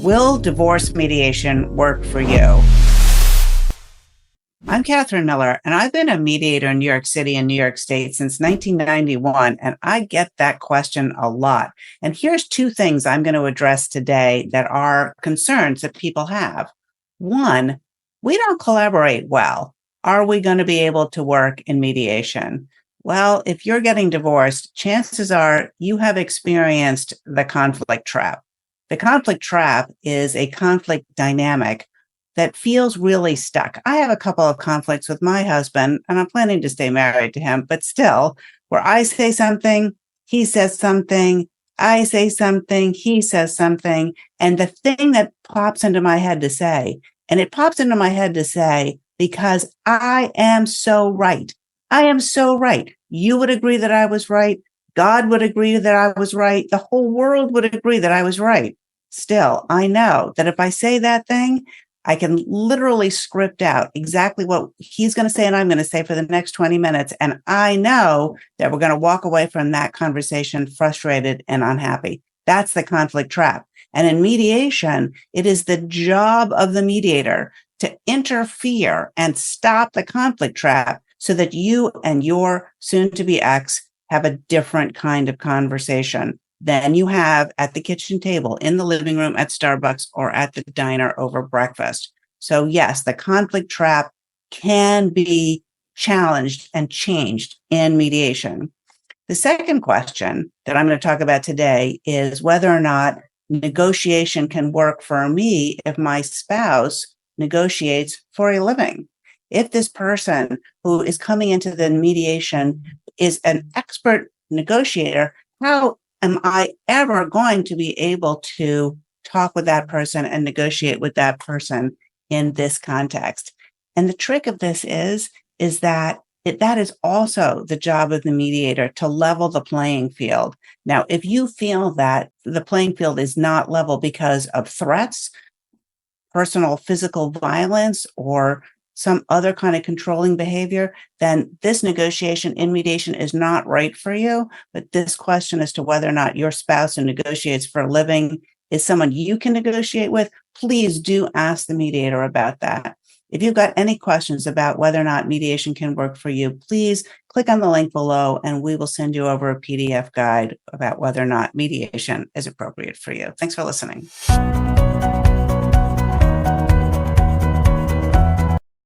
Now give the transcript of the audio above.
Will divorce mediation work for you? I'm Katherine Miller, and I've been a mediator in New York City and New York State since 1991, and I get that question a lot. And here's two things I'm going to address today that are concerns that people have. One, we don't collaborate well. Are we going to be able to work in mediation? Well, if you're getting divorced, chances are you have experienced the conflict trap. The conflict trap is a conflict dynamic that feels really stuck. I have a couple of conflicts with my husband, and I'm planning to stay married to him, but still, where I say something, he says something, I say something, he says something, and the thing that pops into my head to say, and it pops into my head to say, because I am so right. I am so right. You would agree that I was right. God would agree that I was right. The whole world would agree that I was right. Still, I know that if I say that thing, I can literally script out exactly what he's going to say and I'm going to say for the next 20 minutes. And I know that we're going to walk away from that conversation frustrated and unhappy. That's the conflict trap. And in mediation, it is the job of the mediator to interfere and stop the conflict trap so that you and your soon-to-be ex have a different kind of conversation than you have at the kitchen table, in the living room, at Starbucks, or at the diner over breakfast. So yes, the conflict trap can be challenged and changed in mediation. The second question that I'm going to talk about today is whether or not negotiation can work for me if my spouse negotiates for a living. If this person who is coming into the mediation is an expert negotiator, how am I ever going to be able to talk with that person and negotiate with that person in this context? And the trick of this is that that is also the job of the mediator, to level the playing field. Now, if you feel that the playing field is not level because of threats, personal physical violence, or some other kind of controlling behavior, then this negotiation in mediation is not right for you. But this question as to whether or not your spouse who negotiates for a living is someone you can negotiate with, please do ask the mediator about that. If you've got any questions about whether or not mediation can work for you, please click on the link below and we will send you over a PDF guide about whether or not mediation is appropriate for you. Thanks for listening.